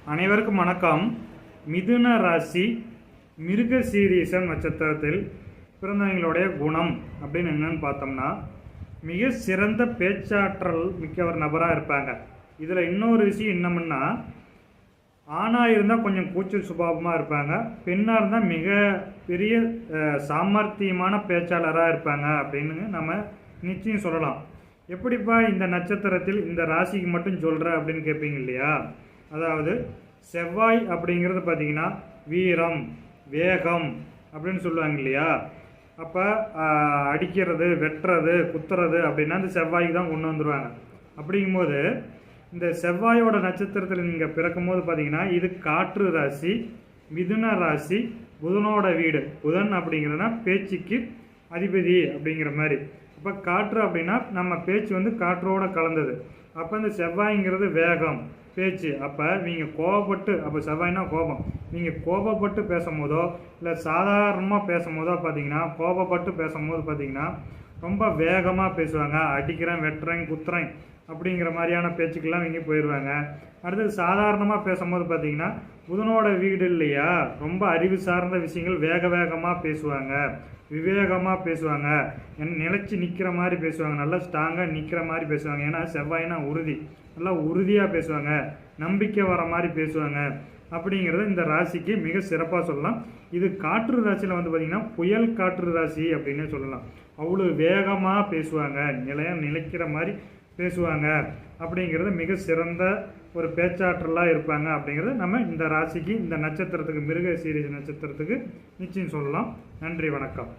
அனைவருக்கும் வணக்கம். மிதுன ராசி மிருகசீரிஷம் நட்சத்திரத்தில் பிறந்தவங்களுடைய குணம் அப்படின்னு என்னன்னு பார்த்தோம்னா, மிக சிறந்த பேச்சாற்றல் மிக்க ஒரு நபராக இருப்பாங்க. இதில் இன்னொரு விஷயம் என்னமுன்னா, ஆணாக இருந்தால் கொஞ்சம் கூச்சல் சுபாவமாக இருப்பாங்க, பெண்ணாக இருந்தால் மிக பெரிய சாமர்த்தியமான பேச்சாளராக இருப்பாங்க அப்படின்னு நம்ம நிச்சயம் சொல்லலாம். எப்படிப்பா இந்த நட்சத்திரத்தில் இந்த ராசிக்கு மட்டும் சொல்கிற அப்படின்னு கேட்பீங்க இல்லையா? அதாவது செவ்வாய் அப்படிங்கிறது பார்த்திங்கன்னா வீரம், வேகம் அப்படின்னு சொல்லுவாங்க இல்லையா? அப்போ அடிக்கிறது, வெட்டுறது, குத்துறது அப்படின்னா அந்த செவ்வாய்க்கு தான் கொண்டு வந்துடுவாங்க. அப்படிங்கும்போது இந்த செவ்வாயோட நட்சத்திரத்தில் நீங்கள் பிறக்கும் போது பார்த்திங்கன்னா இது காற்று ராசி, மிதுன ராசி, புதனோட வீடு. புதன் அப்படிங்கிறதுனா பேச்சுக்கு அதிபதி அப்படிங்கிற மாதிரி. அப்போ காற்று அப்படின்னா நம்ம பேச்சு வந்து காற்றோடு கலந்தது. அப்போ இந்த செவ்வாய்ங்கிறது வேகம், பேச்சு. அப்போ நீங்கள் கோபப்பட்டு, அப்போ செவ்வாய்னா கோபம், நீங்கள் கோபப்பட்டு பேசும்போதோ இல்லை சாதாரணமாக பேசும்போதோ பார்த்தீங்கன்னா, கோபப்பட்டு பேசும்போது பார்த்தீங்கன்னா ரொம்ப வேகமாக பேசுவாங்க. அடிக்கிறேன், வெட்டுறேன், குத்துறேன் அப்படிங்கிற மாதிரியான பேச்சுக்கெல்லாம் இங்கே போயிடுவாங்க. அடுத்தது சாதாரணமாக பேசும்போது பார்த்தீங்கன்னா புதனோட வீடு இல்லையா, ரொம்ப அறிவு சார்ந்த விஷயங்கள் வேக வேகமாக பேசுவாங்க, விவேகமாக பேசுவாங்க, நிலைச்சி நிற்கிற மாதிரி பேசுவாங்க, நல்லா ஸ்ட்ராங்காக நிற்கிற மாதிரி பேசுவாங்க. ஏன்னா செவ்வாய்னா உறுதி, நல்லா உறுதியாக பேசுவாங்க, நம்பிக்கை வர மாதிரி பேசுவாங்க. அப்படிங்கிறது இந்த ராசிக்கு மிக சிறப்பாக சொல்லலாம். இது காற்று ராசியில் வந்து பார்த்திங்கன்னா புயல் காற்று ராசி அப்படின்னே சொல்லலாம். அவ்வளோ வேகமாக பேசுவாங்க, நிலைக்கிற மாதிரி பேசுவாங்க. அப்படிங்கிறது மிக சிறந்த ஒரு பேச்சாற்றலாக இருப்பாங்க. அப்படிங்கிறது நம்ம இந்த ராசிக்கு, இந்த நட்சத்திரத்துக்கு, மிருகசீரிஷ நட்சத்திரத்துக்கு நிச்சயம் சொல்லலாம். நன்றி, வணக்கம்.